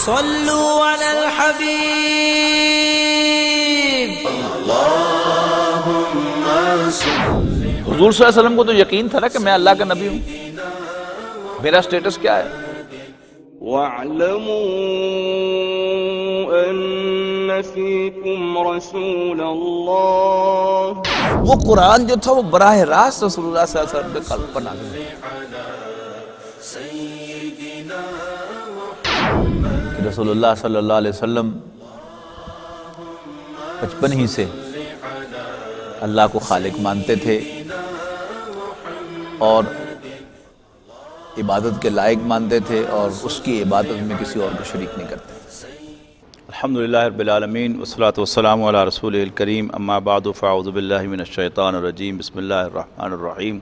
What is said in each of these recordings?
صلوا علی الحبیب۔ حضور صلی اللہ علیہ وسلم کو تو یقین تھا نا کہ میں اللہ کا نبی ہوں، میرا سٹیٹس کیا ہے۔ وَاعْلَمُوا أَنَّ فِيكُمْ رَسُولَ اللَّهِ۔ وہ قرآن جو تھا وہ براہ راست رسول اللہ صلی اللہ علیہ وسلم کے قلب پر نازل ہوا کہ رسول اللہ صلی اللہ علیہ وسلم بچپن ہی سے اللہ کو خالق مانتے تھے اور عبادت کے لائق مانتے تھے اور اس کی عبادت میں کسی اور کو شریک نہیں کرتے۔ الحمدللہ رب العالمین والصلاة والسلام علی رسولہ الکریم، اما بعد فاعوذ باللہ من الشیطان الرجیم، بسم اللہ الرحمن الرحیم۔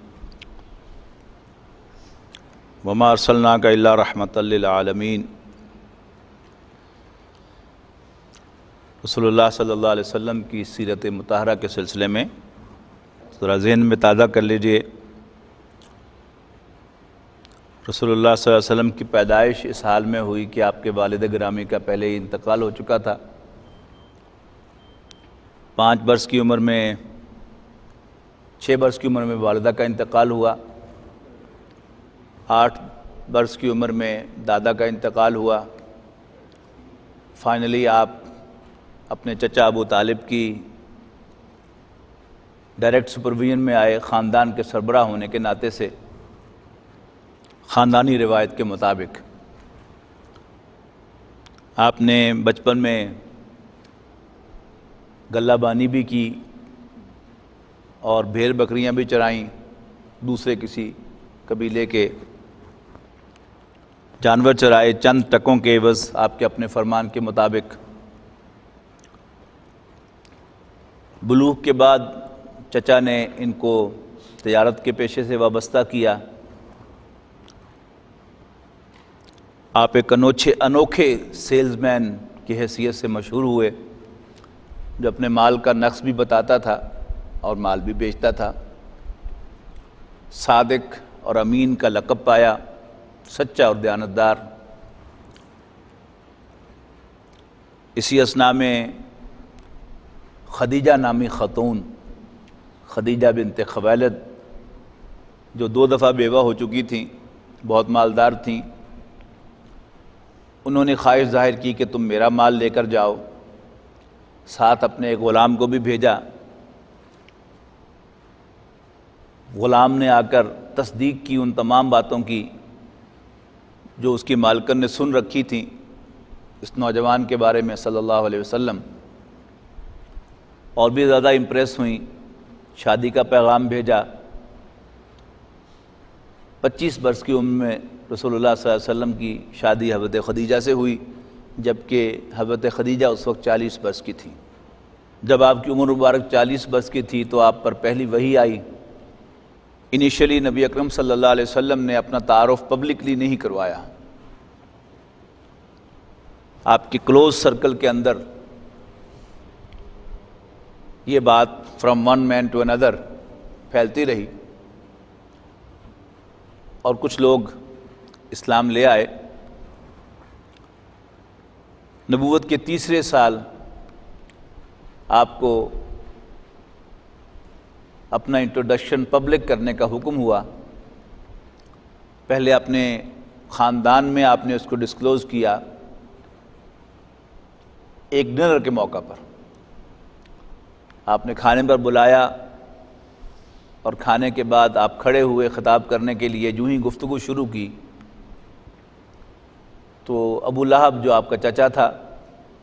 وما ارسلناک الا رحمۃ للعالمین۔ رسول اللہ صلی اللہ علیہ وسلم کی سیرت مطہرہ کے سلسلے میں ذرا ذہن میں تازہ کر لیجئے۔ رسول اللہ صلی اللہ علیہ وسلم کی پیدائش اس حال میں ہوئی کہ آپ کے والد گرامی کا پہلے ہی انتقال ہو چکا تھا۔ 5 برس کی عمر میں 6 برس کی عمر میں والدہ کا انتقال ہوا، 8 برس کی عمر میں دادا کا انتقال ہوا، فائنلی آپ اپنے چچا ابو طالب کی ڈائریکٹ سپرویژن میں آئے، خاندان کے سربراہ ہونے کے ناطے سے، خاندانی روایت کے مطابق۔ آپ نے بچپن میں غلہ بانی بھی کی اور بھیڑ بکریاں بھی چرائیں، دوسرے کسی قبیلے کے جانور چرائے چند ٹکوں کے عوض آپ کے اپنے فرمان کے مطابق۔ بلوغ کے بعد چچا نے ان کو تجارت کے پیشے سے وابستہ کیا۔ آپ ایک انوکھے سیلز مین کی حیثیت سے مشہور ہوئے، جو اپنے مال کا نقص بھی بتاتا تھا اور مال بھی بیچتا تھا۔ صادق اور امین کا لقب پایا، سچا اور دیانتدار۔ اسی اثناء میں خدیجہ نامی خاتون، خدیجہ بنت خویلد، جو 2 دفعہ بیوہ ہو چکی تھیں، بہت مالدار تھیں، انہوں نے خواہش ظاہر کی کہ تم میرا مال لے کر جاؤ، ساتھ اپنے ایک غلام کو بھی بھیجا۔ غلام نے آ کر تصدیق کی ان تمام باتوں کی جو اس کی مالکن نے سن رکھی تھیں اس نوجوان کے بارے میں صلی اللہ علیہ وسلم، اور بھی زیادہ امپریس ہوئیں، شادی کا پیغام بھیجا۔ 25 برس کی عمر میں رسول اللہ صلی اللہ علیہ وسلم کی شادی حضرت خدیجہ سے ہوئی، جبکہ حضرت خدیجہ اس وقت 40 برس کی تھی۔ جب آپ کی عمر مبارک 40 برس کی تھی تو آپ پر پہلی وحی آئی۔ انیشلی نبی اکرم صلی اللہ علیہ وسلم نے اپنا تعارف پبلکلی نہیں کروایا، آپ کی کلوز سرکل کے اندر یہ بات فرام ون مین ٹو اندر پھیلتی رہی، اور کچھ لوگ اسلام لے آئے۔ نبوت کے 3 سال آپ کو اپنا انٹروڈکشن پبلک کرنے کا حکم ہوا۔ پہلے اپنے خاندان میں آپ نے اس کو ڈسکلوز کیا ایک ڈنر کے موقع پر، آپ نے کھانے پر بلایا، اور کھانے کے بعد آپ کھڑے ہوئے خطاب کرنے کے لیے، جو ہی گفتگو شروع کی تو ابو لہب جو آپ کا چچا تھا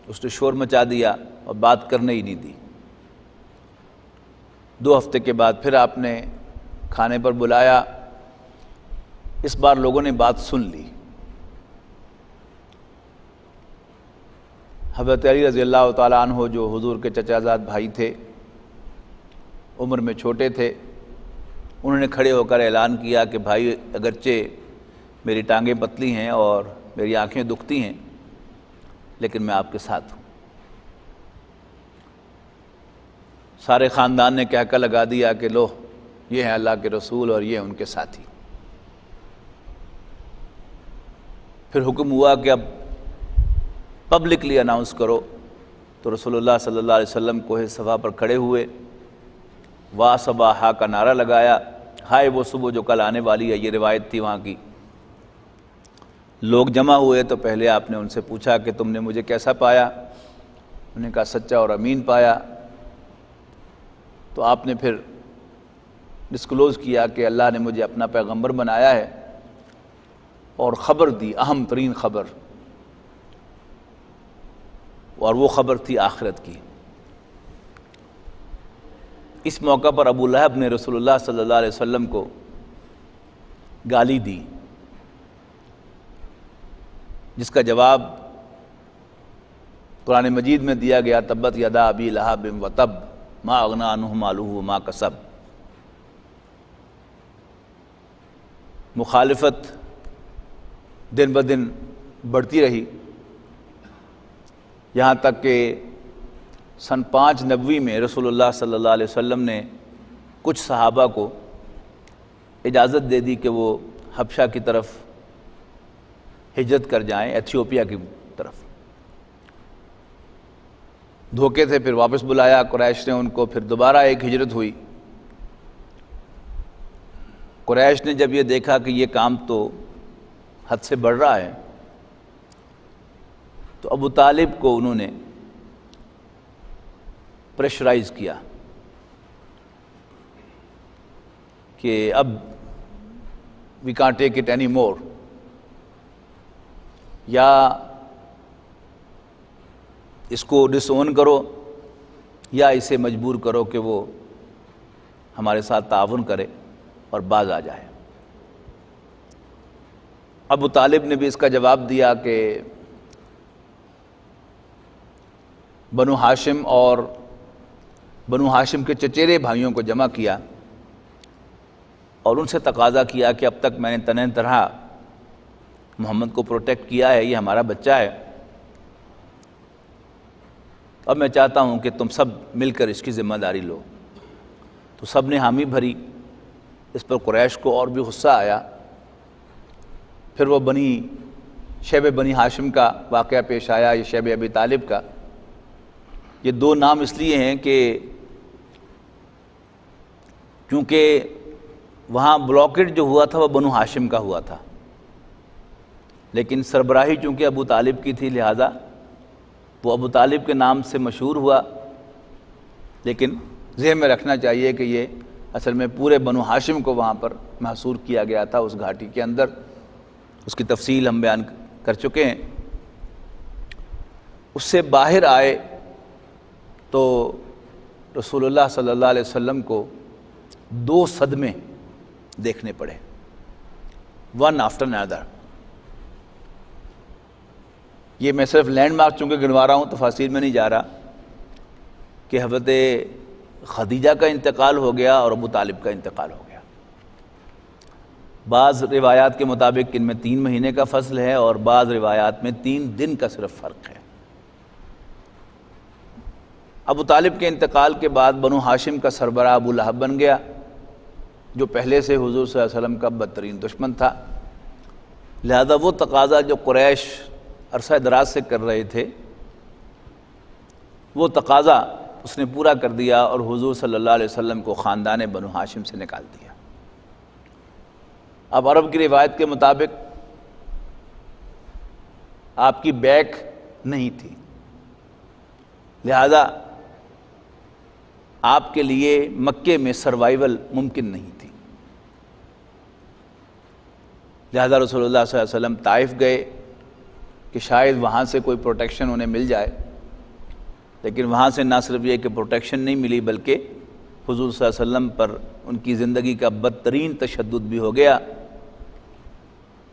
اس نے شور مچا دیا اور بات کرنے ہی نہیں دی۔ 2 ہفتے کے بعد پھر آپ نے کھانے پر بلایا، اس بار لوگوں نے بات سن لی۔ حضرت علی رضی اللہ تعالیٰ عنہ جو حضور کے چچا زاد بھائی تھے، عمر میں چھوٹے تھے، انہوں نے کھڑے ہو کر اعلان کیا کہ بھائی اگرچہ میری ٹانگیں پتلی ہیں اور میری آنکھیں دکھتی ہیں، لیکن میں آپ کے ساتھ ہوں۔ سارے خاندان نے کہہ کر لگا دیا کہ لو یہ ہیں اللہ کے رسول اور یہ ان کے ساتھی۔ پھر حکم ہوا کہ اب پبلکلی اناؤنس کرو۔ تو رسول اللہ صلی اللہ علیہ وسلم کوہ صفا پر کھڑے ہوئے، وا صباحا کا نعرہ لگایا، ہائے وہ صبح جو کل آنے والی ہے، یہ روایت تھی وہاں کی۔ لوگ جمع ہوئے تو پہلے آپ نے ان سے پوچھا کہ تم نے مجھے کیسا پایا؟ انہوں نے کہا سچا اور امین پایا۔ تو آپ نے پھر ڈسکلوز کیا کہ اللہ نے مجھے اپنا پیغمبر بنایا ہے اور خبر دی، اہم ترین خبر، اور وہ خبر تھی آخرت کی۔ اس موقع پر ابو لہب نے رسول اللہ صلی اللہ علیہ وسلم کو گالی دی، جس کا جواب قرآن مجید میں دیا گیا، تبت یدا ابی لہب وتب ما اغنی عنہ مالہ وما کسب۔ مخالفت دن بدن بڑھتی رہی، یہاں تک کہ سن 5 نبوی میں رسول اللہ صلی اللہ علیہ وسلم نے کچھ صحابہ کو اجازت دے دی کہ وہ حبشہ کی طرف ہجرت کر جائیں، ایتھیوپیا کی طرف۔ دھوکے تھے، پھر واپس بلایا قریش نے ان کو، پھر دوبارہ ایک ہجرت ہوئی۔ قریش نے جب یہ دیکھا کہ یہ کام تو حد سے بڑھ رہا ہے، تو ابو طالب کو انہوں نے پریشرائز کیا کہ اب we can't take it any more, یا اس کو ڈس اون کرو یا اسے مجبور کرو کہ وہ ہمارے ساتھ تعاون کرے اور باز آ جائے۔ ابو طالب نے بھی اس کا جواب دیا کہ بنو ہاشم اور بنو ہاشم کے چچیرے بھائیوں کو جمع کیا اور ان سے تقاضا کیا کہ اب تک میں نے تنہ طرح محمد کو پروٹیکٹ کیا ہے، یہ ہمارا بچہ ہے، اب میں چاہتا ہوں کہ تم سب مل کر اس کی ذمہ داری لو۔ تو سب نے حامی بھری۔ اس پر قریش کو اور بھی غصہ آیا۔ پھر وہ شیب بنی ہاشم کا واقعہ پیش آیا، یہ شیب ابی طالب کا۔ یہ 2 نام اس لیے ہیں کہ کیونکہ وہاں بلاکیڈ جو ہوا تھا وہ بنو ہاشم کا ہوا تھا، لیکن سربراہی چونکہ ابو طالب کی تھی، لہذا وہ ابو طالب کے نام سے مشہور ہوا۔ لیکن ذہن میں رکھنا چاہیے کہ یہ اصل میں پورے بنو ہاشم کو وہاں پر محصور کیا گیا تھا اس گھاٹی کے اندر۔ اس کی تفصیل ہم بیان کر چکے ہیں۔ اس سے باہر آئے تو رسول اللہ صلی اللہ علیہ وسلم کو 2 صدمے دیکھنے پڑے، ون آفٹر another۔ یہ میں صرف لینڈ مارک چونکہ گنوا رہا ہوں، تفاصیل میں نہیں جا رہا، کہ حضرت خدیجہ کا انتقال ہو گیا اور ابو طالب کا انتقال ہو گیا۔ بعض روایات کے مطابق ان میں 3 مہینے کا فصل ہے اور بعض روایات میں 3 دن کا صرف فرق ہے۔ ابو طالب کے انتقال کے بعد بنو ہاشم کا سربراہ ابو لہب بن گیا، جو پہلے سے حضور صلی اللہ علیہ وسلم کا بدترین دشمن تھا۔ لہذا وہ تقاضا جو قریش عرصہ دراز سے کر رہے تھے، وہ تقاضا اس نے پورا کر دیا اور حضور صلی اللہ علیہ وسلم کو خاندان بنو ہاشم سے نکال دیا۔ اب عرب کی روایت کے مطابق آپ کی بیک نہیں تھی، لہذا آپ کے لیے مکے میں سروائیول ممکن نہیں تھی۔ لہذا رسول اللہ صلی اللہ علیہ وسلم طائف گئے کہ شاید وہاں سے کوئی پروٹیکشن انہیں مل جائے، لیکن وہاں سے نہ صرف یہ کہ پروٹیکشن نہیں ملی، بلکہ حضور صلی اللہ علیہ وسلم پر ان کی زندگی کا بدترین تشدد بھی ہو گیا۔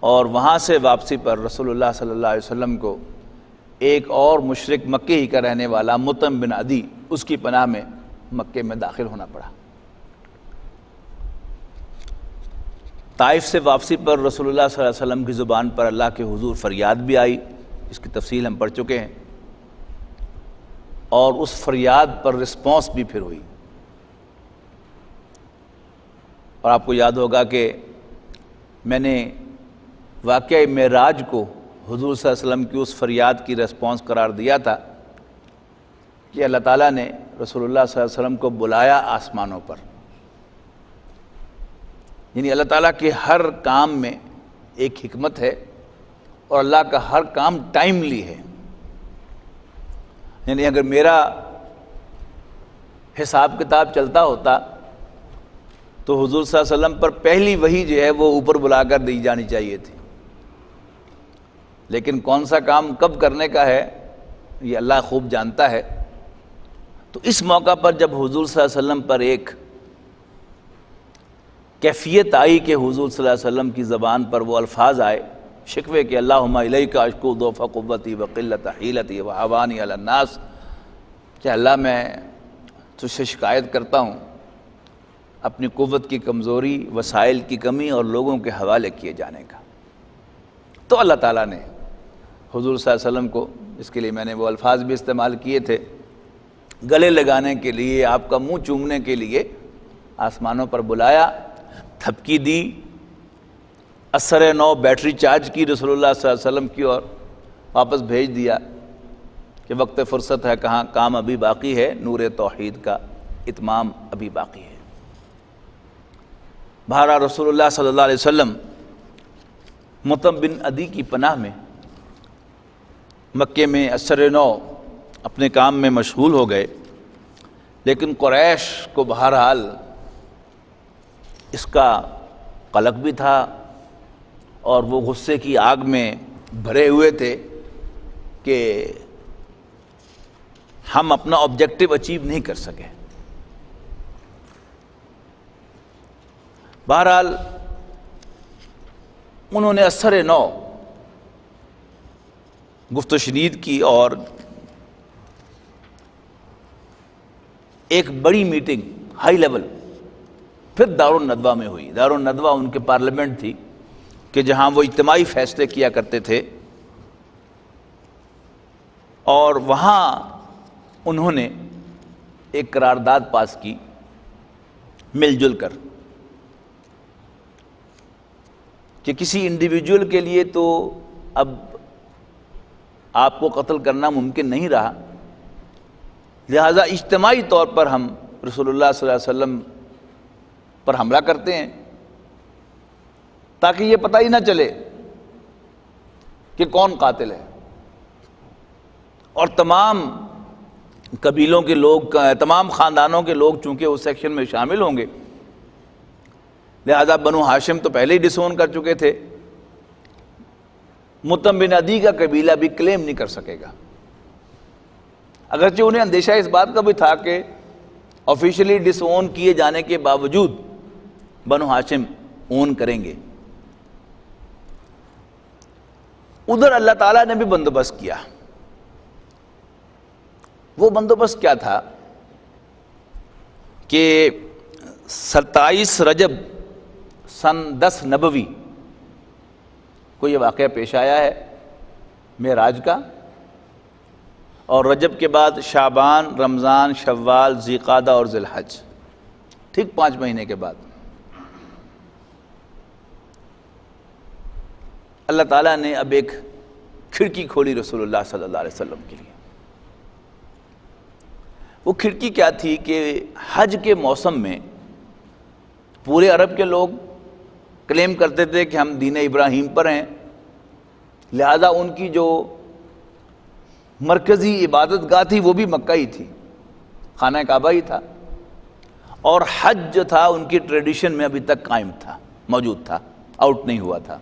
اور وہاں سے واپسی پر رسول اللہ صلی اللہ علیہ وسلم کو ایک اور مشرک مکے ہی کا رہنے والا مطعم بن عدی، اس کی پناہ میں مکے میں داخل ہونا پڑا۔ طائف سے واپسی پر رسول اللہ صلی اللہ علیہ وسلم کی زبان پر اللہ کے حضور فریاد بھی آئی، اس کی تفصیل ہم پڑھ چکے ہیں، اور اس فریاد پر رسپانس بھی پھر ہوئی۔ اور آپ کو یاد ہوگا کہ میں نے واقعہ معراج کو حضور صلی اللہ علیہ وسلم کی اس فریاد کی ریسپانس قرار دیا تھا کہ اللہ تعالیٰ نے رسول اللہ صلی اللہ علیہ وسلم کو بلایا آسمانوں پر. یعنی اللہ تعالیٰ کے ہر کام میں ایک حکمت ہے اور اللہ کا ہر کام ٹائملی ہے. یعنی اگر میرا حساب کتاب چلتا ہوتا تو حضور صلی اللہ علیہ وسلم پر پہلی وحی جو ہے وہ اوپر بلا کر دی جانی چاہیے تھی، لیکن کون سا کام کب کرنے کا ہے یہ اللہ خوب جانتا ہے. تو اس موقع پر جب حضور صلی اللہ علیہ وسلم پر ایک کیفیت آئی کہ حضور صلی اللہ علیہ وسلم کی زبان پر وہ الفاظ آئے شکوے کہ اللہم الیک اشکو ضعف قوتی وقلت حیلتی وہوانی علی الناس، کہ اللہ میں تجھ سے شکایت کرتا ہوں اپنی قوت کی کمزوری، وسائل کی کمی اور لوگوں کے حوالے کیے جانے کا. تو اللہ تعالیٰ نے حضور صلی اللہ علیہ وسلم کو، اس کے لیے میں نے وہ الفاظ بھی استعمال کیے تھے، گلے لگانے کے لیے، آپ کا منہ چومنے کے لیے آسمانوں پر بلایا، تھپکی دی، اثر نو بیٹری چارج کی رسول اللہ صلی اللہ علیہ وسلم کی اور واپس بھیج دیا کہ وقت فرصت ہے، کہاں کام ابھی باقی ہے، نور توحید کا اتمام ابھی باقی ہے. بہرحال رسول اللہ صلی اللہ علیہ وسلم مطعم بن عدی کی پناہ میں مکے میں اثر نو اپنے کام میں مشغول ہو گئے، لیکن قریش کو بہرحال اس کا قلق بھی تھا اور وہ غصے کی آگ میں بھرے ہوئے تھے کہ ہم اپنا آبجیکٹو اچیو نہیں کر سکے. بہرحال انہوں نے اثر نو گفت و شنید کی اور ایک بڑی میٹنگ ہائی لیول پھر دارالندوہ میں ہوئی. دارالندوہ ان کے پارلیمنٹ تھی کہ جہاں وہ اجتماعی فیصلے کیا کرتے تھے، اور وہاں انہوں نے ایک قرارداد پاس کی مل جل کر کہ کسی انڈیویجول کے لیے تو اب آپ کو قتل کرنا ممکن نہیں رہا، لہذا اجتماعی طور پر ہم رسول اللہ صلی اللہ علیہ وسلم پر حملہ کرتے ہیں تاکہ یہ پتہ ہی نہ چلے کہ کون قاتل ہے. اور تمام قبیلوں کے لوگ، تمام خاندانوں کے لوگ چونکہ اس سیکشن میں شامل ہوں گے، لہذا بنو ہاشم تو پہلے ہی ڈسون کر چکے تھے، مطعم بن عدی کا قبیلہ بھی کلیم نہیں کر سکے گا، اگرچہ انہیں اندیشہ اس بات کا بھی تھا کہ آفیشلی ڈس اون کیے جانے کے باوجود بنو ہاشم اون کریں گے. ادھر اللہ تعالیٰ نے بھی بندوبست کیا. وہ بندوبست کیا تھا کہ 27 رجب سن 10 نبوی کو یہ واقعہ پیش آیا ہے معراج کا، اور رجب کے بعد شعبان، رمضان، شوال، ذی قعدہ اور ذی الحج، ٹھیک 5 مہینے کے بعد اللہ تعالیٰ نے اب ایک کھڑکی کھولی رسول اللہ صلی اللہ علیہ وسلم کے لیے. وہ کھڑکی کیا تھی کہ حج کے موسم میں پورے عرب کے لوگ کلیم کرتے تھے کہ ہم دین ابراہیم پر ہیں، لہذا ان کی جو مرکزی عبادت گاہ تھی وہ بھی مکہ ہی تھی، خانہ کعبہ ہی تھا، اور حج جو تھا ان کی ٹریڈیشن میں ابھی تک قائم تھا، موجود تھا، آؤٹ نہیں ہوا تھا.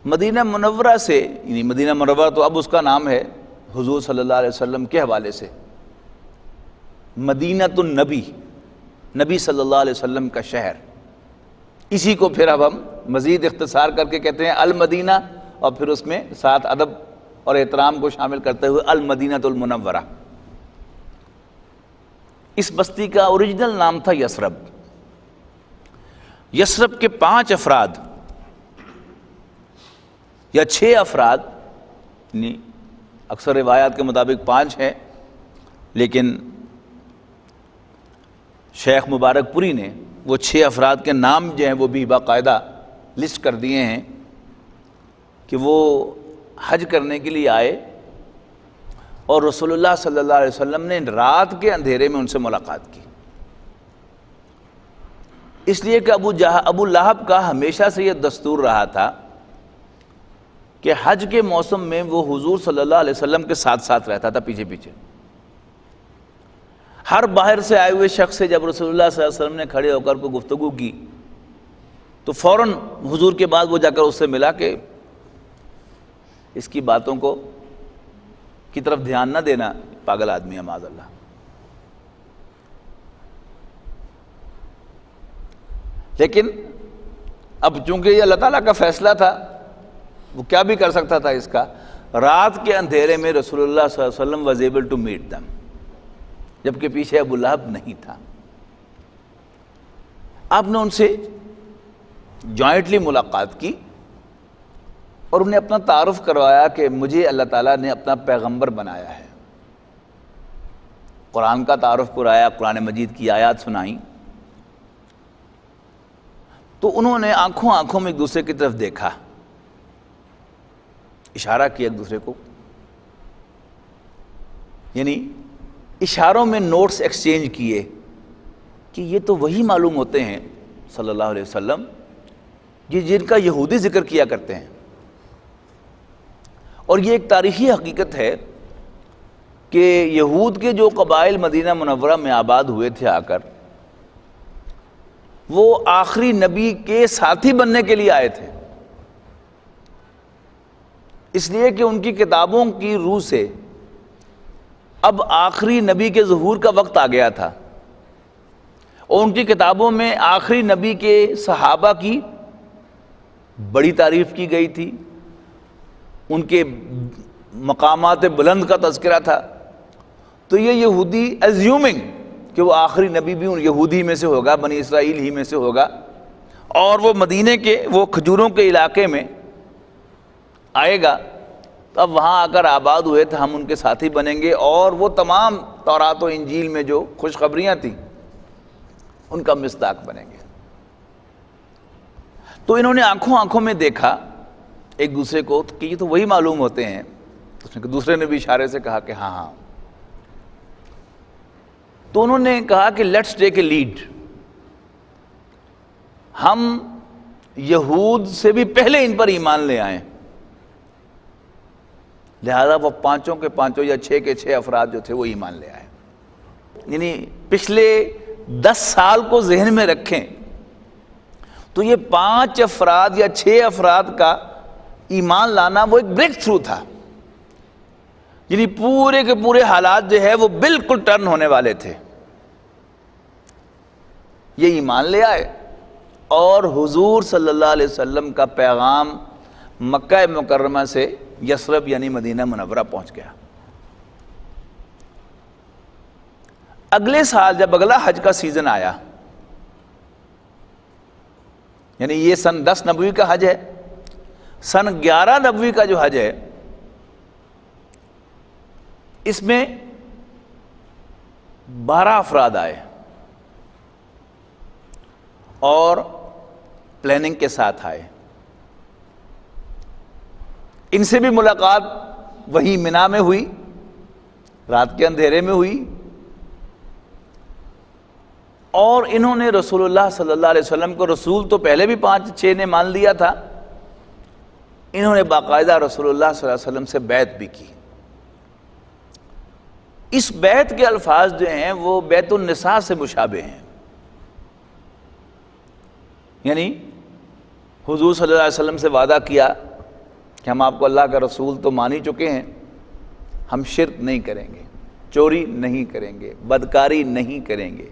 مدینہ منورہ سے، یعنی مدینہ منورہ تو اب اس کا نام ہے حضور صلی اللہ علیہ وسلم کے حوالے سے مدینۃ النبی، نبی صلی اللہ علیہ وسلم کا شہر، اسی کو پھر اب ہم مزید اختصار کر کے کہتے ہیں المدینہ، اور پھر اس میں ساتھ ادب اور احترام کو شامل کرتے ہوئے المدینۃ المنورہ. اس بستی کا اوریجنل نام تھا یثرب. یثرب کے 5 افراد یا 6 افراد، یعنی اکثر روایات کے مطابق 5 ہیں، لیکن شیخ مبارک پوری نے وہ 6 افراد کے نام جو ہیں وہ بھی باقاعدہ لسٹ کر دیے ہیں کہ وہ حج کرنے کے لیے آئے اور رسول اللہ صلی اللہ علیہ وسلم نے رات کے اندھیرے میں ان سے ملاقات کی، اس لیے کہ ابو لہب کا ہمیشہ سے یہ دستور رہا تھا کہ حج کے موسم میں وہ حضور صلی اللہ علیہ وسلم کے ساتھ ساتھ رہتا تھا، پیچھے پیچھے۔ ہر باہر سے آئے ہوئے شخص سے جب رسول اللہ صلی اللہ علیہ وسلم نے کھڑے ہو کر کوئی گفتگو کی تو فوراً حضور کے بعد وہ جا کر اس سے ملا کہ اس کی باتوں کو کی طرف دھیان نہ دینا، پاگل آدمی ہے معاذ اللہ۔ لیکن اب چونکہ یہ اللہ تعالیٰ کا فیصلہ تھا، وہ کیا بھی کر سکتا تھا اس کا۔ رات کے اندھیرے میں رسول اللہ صلی اللہ علیہ وسلم was able to meet them، جبکہ پیچھے ابو لہب نہیں تھا۔ آپ نے ان سے جوائنٹلی ملاقات کی اور انہیں اپنا تعارف کروایا کہ مجھے اللہ تعالیٰ نے اپنا پیغمبر بنایا ہے، قرآن کا تعارف کرایا، قرآن مجید کی آیات سنائیں۔ تو انہوں نے آنکھوں میں ایک دوسرے کی طرف دیکھا، اشارہ کیا ایک دوسرے کو، یعنی اشاروں میں نوٹس ایکسچینج کیے کہ یہ تو وہی معلوم ہوتے ہیں صلی اللہ علیہ وسلم جن کا یہودی ذکر کیا کرتے ہیں۔ اور یہ ایک تاریخی حقیقت ہے کہ یہود کے جو قبائل مدینہ منورہ میں آباد ہوئے تھے آ کر، وہ آخری نبی کے ساتھی بننے کے لیے آئے تھے، اس لیے کہ ان کی کتابوں کی روح سے اب آخری نبی کے ظہور کا وقت آ گیا تھا، اور ان کی کتابوں میں آخری نبی کے صحابہ کی بڑی تعریف کی گئی تھی، ان کے مقامات بلند کا تذکرہ تھا۔ تو یہ یہودی ایزیومنگ کہ وہ آخری نبی بھی ان یہودی میں سے ہوگا، بنی اسرائیل ہی میں سے ہوگا، اور وہ مدینے کے وہ کھجوروں کے علاقے میں آئے گا، تو اب وہاں آ کر آباد ہوئے تھے، ہم ان کے ساتھی بنیں گے، اور وہ تمام تورات و انجیل میں جو خوشخبریاں تھیں ان کا مصداق بنیں گے۔ تو انہوں نے آنکھوں میں دیکھا ایک دوسرے کو کہ یہ تو وہی معلوم ہوتے ہیں۔ دوسرے نے بھی اشارے سے کہا کہ ہاں۔ تو انہوں نے کہا کہ لیٹس ٹیک اے لیڈ، ہم یہود سے بھی پہلے ان پر ایمان لے آئیں، لہذا وہ پانچوں کے پانچوں یا 6 کے 6 افراد جو تھے وہ ایمان لے آئے۔ یعنی پچھلے 10 سال کو ذہن میں رکھیں تو یہ 5 افراد یا 6 افراد کا ایمان لانا وہ ایک بریک تھرو تھا، یعنی پورے کے پورے حالات جو ہے وہ بالکل ٹرن ہونے والے تھے۔ یہ ایمان لے آئے اور حضور صلی اللہ علیہ وسلم کا پیغام مکہ مکرمہ سے یثرب یعنی مدینہ منورہ پہنچ گیا۔ اگلے سال جب اگلا حج کا سیزن آیا، یعنی یہ سن 10 نبوی کا حج ہے، سن 11 نبوی کا جو حج ہے اس میں 12 افراد آئے اور پلاننگ کے ساتھ آئے۔ ان سے بھی ملاقات وہی منا میں ہوئی، رات کے اندھیرے میں ہوئی، اور انہوں نے رسول اللہ صلی اللہ علیہ وسلم کو، رسول تو پہلے بھی 5-6 نے مان لیا تھا، انہوں نے باقاعدہ رسول اللہ صلی اللہ علیہ وسلم سے بیعت بھی کی۔ اس بیعت کے الفاظ جو ہیں وہ بیعت النساء سے مشابہ ہیں، یعنی حضور صلی اللہ علیہ وسلم سے وعدہ کیا کہ ہم آپ کو اللہ کا رسول تو مان ہی چکے ہیں، ہم شرک نہیں کریں گے، چوری نہیں کریں گے، بدکاری نہیں کریں گے،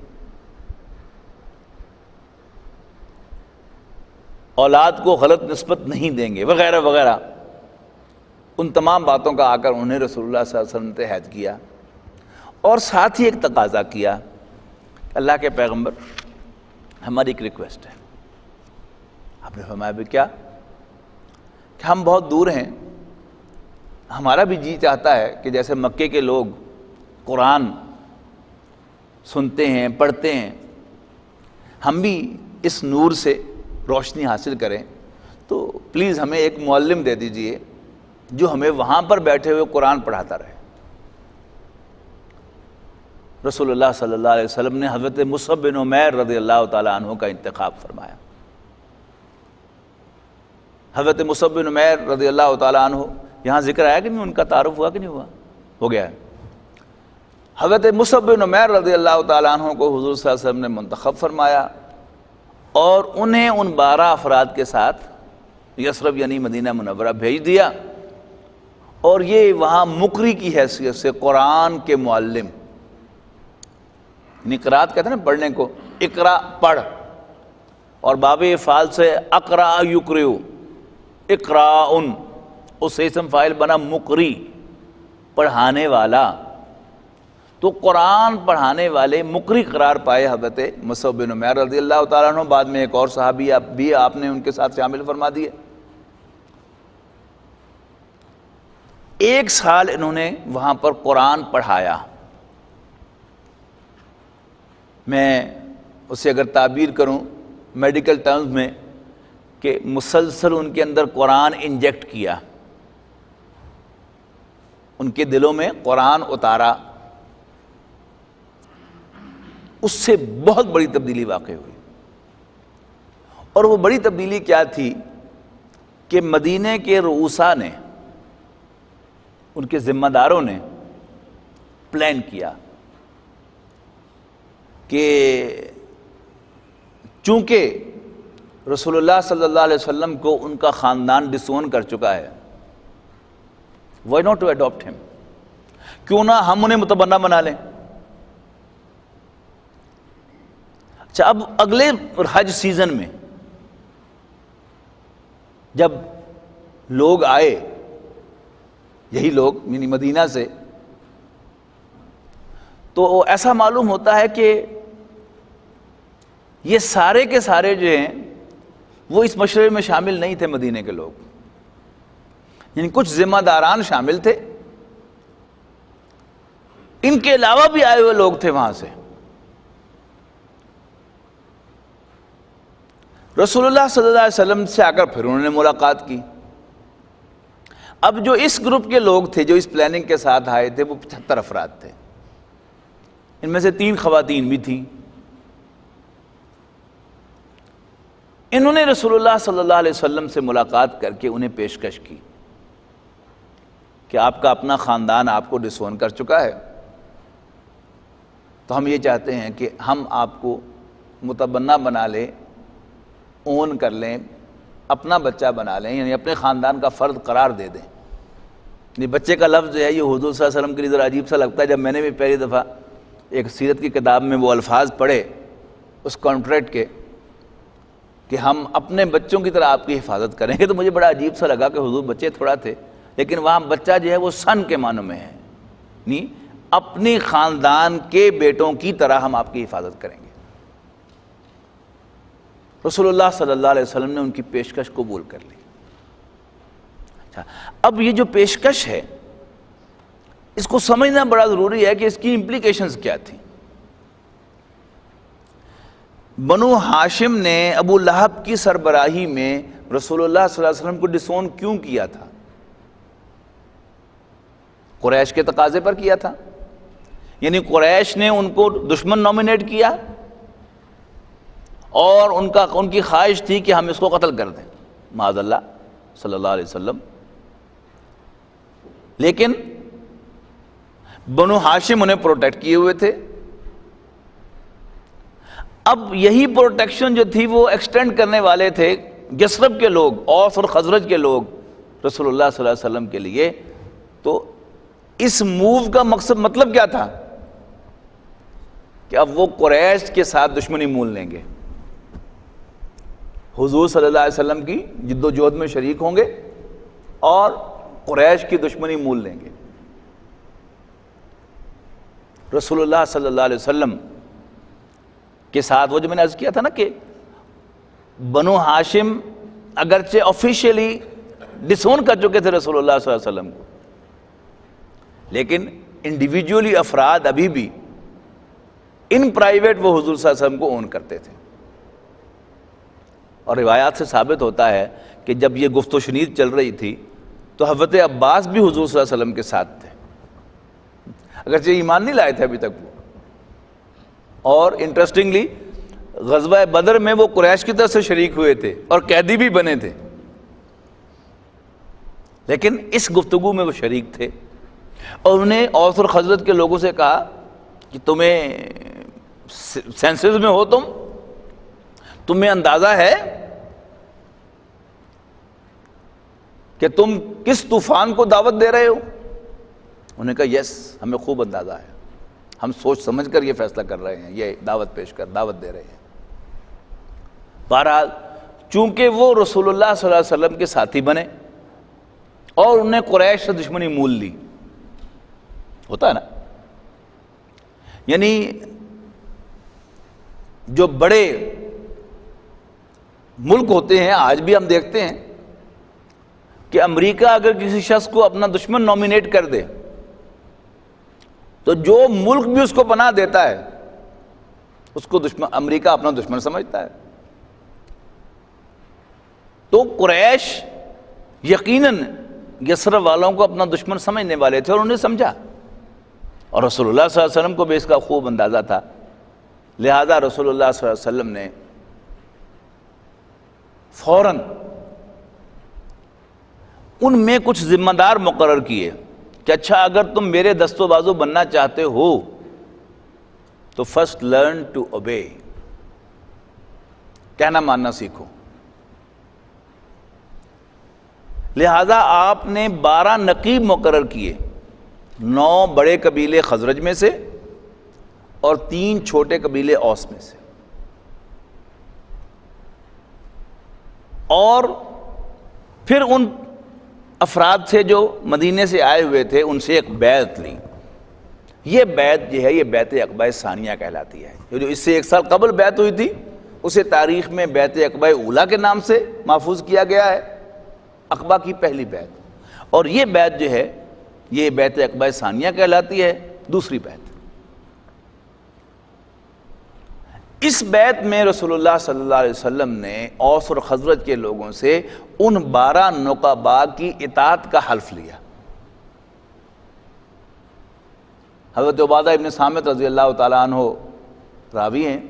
اولاد کو غلط نسبت نہیں دیں گے، وغیرہ وغیرہ۔ ان تمام باتوں کا آ کر انہیں رسول اللہ صلی اللہ علیہ وسلم نے عہد کیا، اور ساتھ ہی ایک تقاضا کیا، اللہ کے پیغمبر ہماری ایک ریکویسٹ ہے۔ آپ نے فرمایا بھی کیا؟ کہ ہم بہت دور ہیں، ہمارا بھی جی چاہتا ہے کہ جیسے مکے کے لوگ قرآن سنتے ہیں، پڑھتے ہیں، ہم بھی اس نور سے روشنی حاصل کریں، تو پلیز ہمیں ایک معلم دے دیجئے جو ہمیں وہاں پر بیٹھے ہوئے قرآن پڑھاتا رہے۔ رسول اللہ صلی اللہ علیہ وسلم نے حضرت مصعب بن عمیر رضی اللہ تعالیٰ عنہ کا انتخاب فرمایا۔ حضرت مصعب بن عمیر رضی اللہ تعالیٰ عنہ، یہاں ذکر آیا کہ نہیں، ان کا تعارف ہوا کہ نہیں ہوا؟ ہو گیا ہے۔ حضرت مصعب بن عمیر رضی اللہ تعالیٰ عنہ کو حضور صلی اللہ علیہ وسلم نے منتخب فرمایا اور انہیں ان 12 افراد کے ساتھ یثرب یعنی مدینہ منورہ بھیج دیا، اور یہ وہاں مقری کی حیثیت سے قرآن کے معلم، یعنی قرات کہتے ہیں نا پڑھنے کو، اقرا پڑھ، اور باب افعال سے اقرا یقرؤ، اقراء، اس سے اسم فاعل بنا مقری، پڑھانے والا۔ تو قرآن پڑھانے والے مقری قرار پائے حضرت مصعب بن عمیر رضی اللہ تعالیٰ عنہ۔ بعد میں ایک اور صحابی بھی آپ نے ان کے ساتھ شامل فرما دیے۔ 1 سال انہوں نے وہاں پر قرآن پڑھایا۔ میں اسے اگر تعبیر کروں میڈیکل ٹرمز میں کہ مسلسل ان کے اندر قرآن انجیکٹ کیا، ان کے دلوں میں قرآن اتارا، اس سے بہت بڑی تبدیلی واقع ہوئی۔ اور وہ بڑی تبدیلی کیا تھی کہ مدینے کے رؤسا نے، ان کے ذمہ داروں نے پلان کیا کہ چونکہ رسول اللہ صلی اللہ علیہ وسلم کو ان کا خاندان ڈسون کر چکا ہے، وائی ناٹ ٹو اڈاپٹ ہم، کیوں نہ ہم انہیں متبنہ بنا لیں۔ اچھا، اب اگلے حج سیزن میں جب لوگ آئے، یہی لوگ یعنی مدینہ سے، تو ایسا معلوم ہوتا ہے کہ یہ سارے کے سارے جو ہیں وہ اس مشورے میں شامل نہیں تھے مدینے کے لوگ، یعنی کچھ ذمہ داران شامل تھے، ان کے علاوہ بھی آئے ہوئے لوگ تھے وہاں سے۔ رسول اللہ صلی اللہ علیہ وسلم سے آ کر پھر انہوں نے ملاقات کی۔ اب جو اس گروپ کے لوگ تھے جو اس پلاننگ کے ساتھ آئے تھے وہ 75 افراد تھے، ان میں سے 3 خواتین بھی تھیں۔ انہوں نے رسول اللہ صلی اللہ علیہ وسلم سے ملاقات کر کے انہیں پیشکش کی کہ آپ کا اپنا خاندان آپ کو ڈسون کر چکا ہے، تو ہم یہ چاہتے ہیں کہ ہم آپ کو متبنہ بنا لیں، اون کر لیں، اپنا بچہ بنا لیں، یعنی اپنے خاندان کا فرد قرار دے دیں۔ یہ بچے کا لفظ جو ہے یہ حضور صلی اللہ علیہ وسلم کے لیے ذرا عجیب سا لگتا ہے۔ جب میں نے بھی پہلی دفعہ ایک سیرت کی کتاب میں وہ الفاظ پڑھے اس کانٹریکٹ کے کہ ہم اپنے بچوں کی طرح آپ کی حفاظت کریں گے، تو مجھے بڑا عجیب سا لگا کہ حضور بچے تھوڑا تھے، لیکن وہاں بچہ جو ہے وہ سن کے معنوں میں ہے، نہیں اپنی خاندان کے بیٹوں کی طرح ہم آپ کی حفاظت کریں گے۔ رسول اللہ صلی اللہ علیہ وسلم نے ان کی پیشکش قبول کر لی۔ اچھا، اب یہ جو پیشکش ہے اس کو سمجھنا بڑا ضروری ہے کہ اس کی امپلیکیشنز کیا تھیں۔ بنو ہاشم نے ابو لہب کی سربراہی میں رسول اللہ صلی اللہ علیہ وسلم کو ڈسون کیوں کیا تھا؟ قریش کے تقاضے پر کیا تھا، یعنی قریش نے ان کو دشمن نومینیٹ کیا اور ان کی خواہش تھی کہ ہم اس کو قتل کر دیں، معاذ اللہ صلی اللہ علیہ وسلم۔ لیکن بنو ہاشم انہیں پروٹیکٹ کیے ہوئے تھے۔ اب یہی پروٹیکشن جو تھی وہ ایکسٹینڈ کرنے والے تھے یثرب کے لوگ، اوس اور خزرج کے لوگ رسول اللہ صلی اللہ علیہ وسلم کے لیے۔ تو اس موو کا مطلب کیا تھا کہ اب وہ قریش کے ساتھ دشمنی مول لیں گے، حضور صلی اللہ علیہ وسلم کی جد و جہد میں شریک ہوں گے اور قریش کی دشمنی مول لیں گے۔ رسول اللہ صلی اللہ علیہ وسلم کے ساتھ وہ جو میں نے عرض کیا تھا نا کہ بنو ہاشم اگرچہ آفیشیلی ڈسون کر چکے تھے رسول اللہ صلی اللہ علیہ وسلم کو، لیکن انڈیویجولی افراد ابھی بھی ان پرائیویٹ وہ حضور صلی اللہ علیہ وسلم کو اون کرتے تھے۔ اور روایات سے ثابت ہوتا ہے کہ جب یہ گفت و شنید چل رہی تھی تو حضرت عباس بھی حضور صلی اللہ علیہ وسلم کے ساتھ تھے، اگرچہ ایمان نہیں لائے تھے ابھی تک وہ. اور انٹرسٹنگلی غزوہ بدر میں وہ قریش کی طرف سے شریک ہوئے تھے اور قیدی بھی بنے تھے، لیکن اس گفتگو میں وہ شریک تھے. اور انہیں اوس اور خزرج کے لوگوں سے کہا کہ تمہیں سینسز میں ہو، تمہیں اندازہ ہے کہ تم کس طوفان کو دعوت دے رہے ہو؟ انہوں نے کہا یس، ہمیں خوب اندازہ ہے، ہم سوچ سمجھ کر یہ فیصلہ کر رہے ہیں، یہ دعوت پیش کر دعوت دے رہے ہیں. بہرحال چونکہ وہ رسول اللہ صلی اللہ علیہ وسلم کے ساتھی بنے اور انہیں قریش سے دشمنی مول لی، ہوتا ہے نا، یعنی جو بڑے ملک ہوتے ہیں، آج بھی ہم دیکھتے ہیں کہ امریکہ اگر کسی شخص کو اپنا دشمن نومینیٹ کر دے تو جو ملک بھی اس کو پناہ دیتا ہے اس کو امریکہ اپنا دشمن سمجھتا ہے. تو قریش یقیناً یثرب والوں کو اپنا دشمن سمجھنے والے تھے اور انہوں نے سمجھا، اور رسول اللہ صلی اللہ علیہ وسلم کو بھی اس کا خوب اندازہ تھا. لہذا رسول اللہ صلی اللہ علیہ وسلم نے فوراً ان میں کچھ ذمہ دار مقرر کیے کہ اچھا اگر تم میرے دست و بازو بننا چاہتے ہو تو فرسٹ لرن ٹو اوبے، کہنا ماننا سیکھو. لہذا آپ نے 12 نقیب مقرر کیے، 9 بڑے قبیلے خزرج میں سے اور 3 چھوٹے قبیلے اوس میں سے. اور پھر ان افراد سے جو مدینے سے آئے ہوئے تھے ان سے ایک بیعت لی. یہ بیعت جو ہے یہ بیعت عقبہ ثانیہ کہلاتی ہے. جو اس سے 1 سال قبل بیعت ہوئی تھی اسے تاریخ میں بیعت عقبہ اولیٰ کے نام سے محفوظ کیا گیا ہے، عقبہ کی پہلی بیعت. اور یہ بیعت جو ہے یہ بیعت عقبہ ثانیہ کہلاتی ہے، دوسری بیعت. اس بیعت میں رسول اللہ صلی اللہ علیہ وسلم نے اوس اور خزرج کے لوگوں سے ان 12 نقباء کی اطاعت کا حلف لیا. حضرت عبادہ ابن صامت رضی اللہ تعالیٰ عنہ راوی ہیں،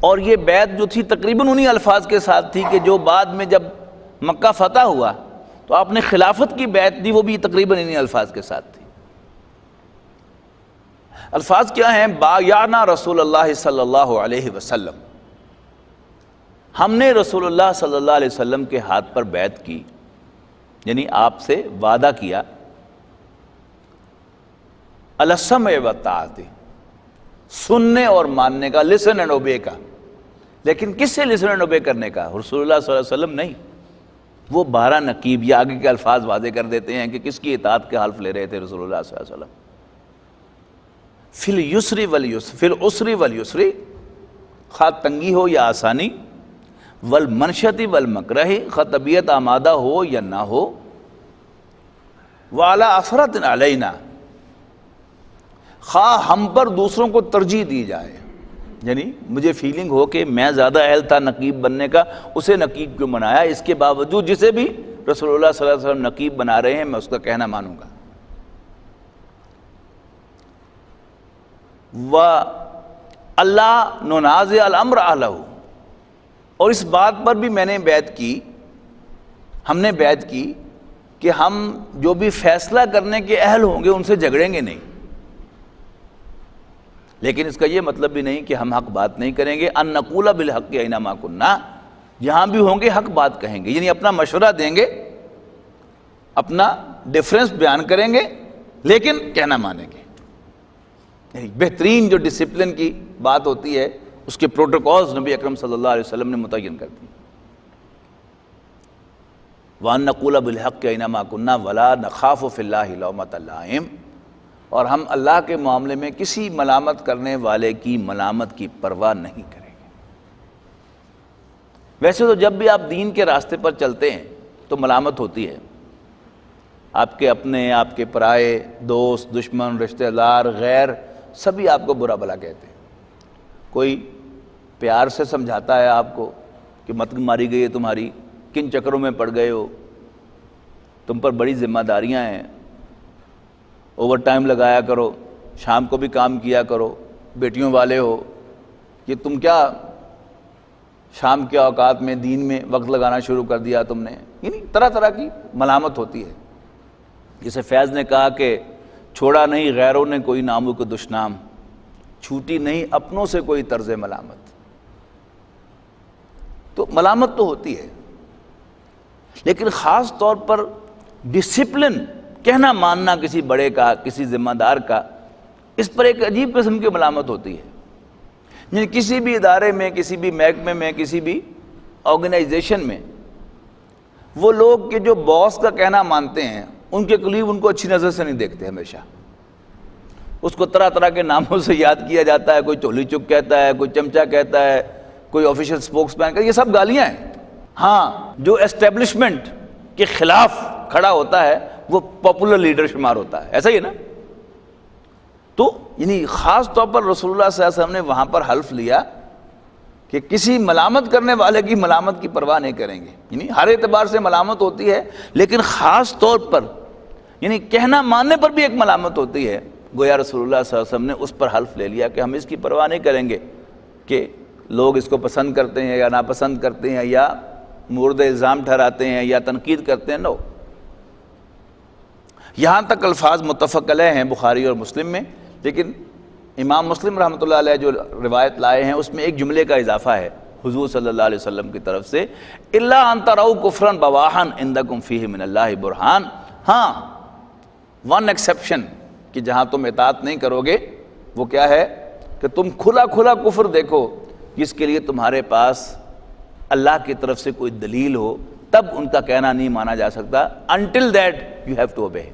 اور یہ بیعت جو تھی تقریباً انہی الفاظ کے ساتھ تھی کہ جو بعد میں جب مکہ فتح ہوا تو آپ نے خلافت کی بیعت دی، وہ بھی تقریباً انہی الفاظ کے ساتھ تھی. الفاظ کیا ہیں؟ بایعنا رسول اللہ صلی اللہ علیہ وسلم، ہم نے رسول اللہ صلی اللہ علیہ وسلم کے ہاتھ پر بیعت کی، یعنی آپ سے وعدہ کیا، علی السمع والطاعۃ، سننے اور ماننے کا، لسن اینڈ اوبے کا. لیکن کس سے لسن اینڈ اوبے کرنے کا؟ رسول اللہ صلی اللہ علیہ وسلم نہیں. وہ 12 نقیب، یہ آگے کے الفاظ واضح کر دیتے ہیں کہ کس کی اطاعت کے حلف لے رہے تھے رسول اللہ صلی اللہ علیہ وسلم. فی الیسر والیسر، فی العسر والیسر، خواہ تنگی ہو یا آسانی، والمنشط والمکرہ، خواہ طبیعت آمادہ ہو یا نہ ہو، وعلی اثرۃ علینا، خواہ ہم پر دوسروں کو ترجیح دی جائے، یعنی مجھے فیلنگ ہو کہ میں زیادہ اہل تھا نقیب بننے کا، اسے نقیب کیوں بنایا، اس کے باوجود جسے بھی رسول اللہ صلی اللہ علیہ وسلم نقیب بنا رہے ہیں میں اس کا کہنا مانوں گا. وَأَلَّا نُنَازِعَ الْأَمْرَ أَهْلَهُ، اور اس بات پر بھی میں نے بیعت کی، ہم نے بیعت کی کہ ہم جو بھی فیصلہ کرنے کے اہل ہوں گے ان سے جھگڑیں گے نہیں. لیکن اس کا یہ مطلب بھی نہیں کہ ہم حق بات نہیں کریں گے. ان نقول بالحق اینما کنا، جہاں بھی ہوں گے حق بات کہیں گے، یعنی اپنا مشورہ دیں گے، اپنا ڈیفرنس بیان کریں گے، لیکن کہنا مانیں گے. یعنی بہترین جو ڈسپلن کی بات ہوتی ہے اس کے پروٹوکولز نبی اکرم صلی اللہ علیہ وسلم نے متعین کر دی. وَأَن نَّقُولَ بِالْحَقِّ أَيْنَمَا كُنَّا وَلَا نَخَافُ فِي اللَّهِ لَوْمَةَ لَائِمٍ، اور ہم اللہ کے معاملے میں کسی ملامت کرنے والے کی ملامت کی پرواہ نہیں کریں گے. ویسے تو جب بھی آپ دین کے راستے پر چلتے ہیں تو ملامت ہوتی ہے، آپ کے اپنے، آپ کے پرائے، دوست، دشمن، رشتہ دار، غیر، سبھی آپ کو برا بھلا کہتے ہیں. کوئی پیار سے سمجھاتا ہے آپ کو کہ مت ماری گئی ہے تمہاری، کن چکروں میں پڑ گئے ہو، تم پر بڑی ذمہ داریاں ہیں، اوور ٹائم لگایا کرو، شام کو بھی کام کیا کرو، بیٹیوں والے ہو، یہ تم کیا شام کے اوقات میں دین میں وقت لگانا شروع کر دیا تم نے، یعنی طرح طرح کی ملامت ہوتی ہے۔ جسے فیض نے کہا کہ چھوڑا نہیں غیروں نے کوئی ناموں کو دشنام، چھوٹی نہیں اپنوں سے کوئی طرز ملامت۔ تو ملامت تو ہوتی ہے، لیکن خاص طور پر ڈسپلن، کہنا ماننا کسی بڑے کا، کسی ذمہ دار کا، اس پر ایک عجیب قسم کی ملامت ہوتی ہے۔ یعنی کسی بھی ادارے میں، کسی بھی محکمے میں، کسی بھی آرگنائزیشن میں وہ لوگ کہ جو باس کا کہنا مانتے ہیں، ان کے قریب ان کو اچھی نظر سے نہیں دیکھتے، ہمیشہ اس کو طرح طرح کے ناموں سے یاد کیا جاتا ہے، کوئی چولی چک کہتا ہے، کوئی چمچہ کہتا ہے، کوئی آفیشل اسپوکس مین، یہ سب گالیاں ہیں۔ ہاں، جو اسٹیبلشمنٹ کے خلاف کھڑا ہوتا ہے وہ پاپولر لیڈر شمار ہوتا ہے، ایسا ہی ہے نا۔ تو یعنی خاص طور پر رسول اللہ صلی اللہ علیہ وسلم نے وہاں پر حلف لیا کہ کسی ملامت کرنے والے کی ملامت کی پرواہ نہیں کریں گے، یعنی ہر اعتبار سے ملامت ہوتی ہے، لیکن خاص طور پر یعنی کہنا ماننے پر بھی ایک ملامت ہوتی ہے۔ گویا رسول اللہ صلی اللہ علیہ وسلم نے اس پر حلف لے لیا کہ ہم اس کی پرواہ نہیں کریں گے کہ لوگ اس کو پسند کرتے ہیں یا ناپسند کرتے ہیں، یا مورد الزام ٹھہراتے ہیں یا تنقید کرتے ہیں، نو۔ یہاں تک الفاظ متفق علیہ ہیں بخاری اور مسلم میں، لیکن امام مسلم رحمۃ اللہ علیہ جو روایت لائے ہیں اس میں ایک جملے کا اضافہ ہے حضور صلی اللہ علیہ وسلم کی طرف سے، الا ان تروا کفرا بواحا عندکم فیہ من اللہ برہان۔ ہاں، ون ایکسیپشن، کہ جہاں تم اطاعت نہیں کرو گے وہ کیا ہے کہ تم کھلا کھلا کفر دیکھو جس کے لیے تمہارے پاس اللہ کی طرف سے کوئی دلیل ہو، تب ان کا کہنا نہیں مانا جا سکتا، until that you have to obey۔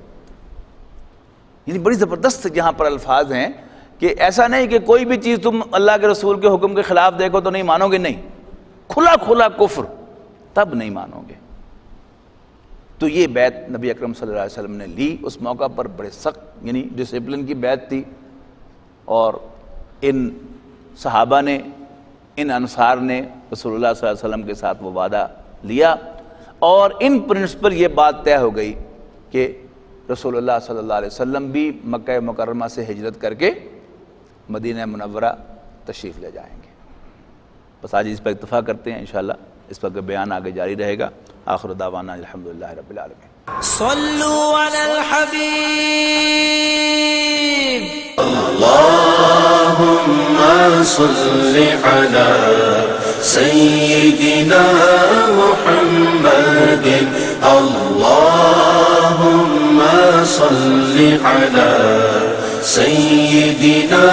یعنی بڑی زبردست یہاں پر الفاظ ہیں کہ ایسا نہیں کہ کوئی بھی چیز تم اللہ کے رسول کے حکم کے خلاف دیکھو تو نہیں مانو گے، نہیں، کھلا کھلا کفر تب نہیں مانو گے۔ تو یہ بیعت نبی اکرم صلی اللہ علیہ وسلم نے لی، اس موقع پر بڑے سخت یعنی ڈسپلن کی بیعت تھی، اور ان صحابہ نے، ان انصار نے رسول اللہ صلی اللہ علیہ وسلم کے ساتھ وہ وعدہ لیا، اور ان پرنسپل یہ بات طے ہو گئی کہ رسول اللہ صلی اللہ علیہ وسلم بھی مکہ مکرمہ سے ہجرت کر کے مدینہ منورہ تشریف لے جائیں گے۔ بس آج اس پر اتفاق کرتے ہیں، انشاءاللہ اس پر بیان آگے جاری رہے گا۔ آخر دعوانا الحمدللہ رب العالمین۔ صلوا علی الحبیب۔ اللهم صل على سيدنا محمد، اللهم صل على سيدنا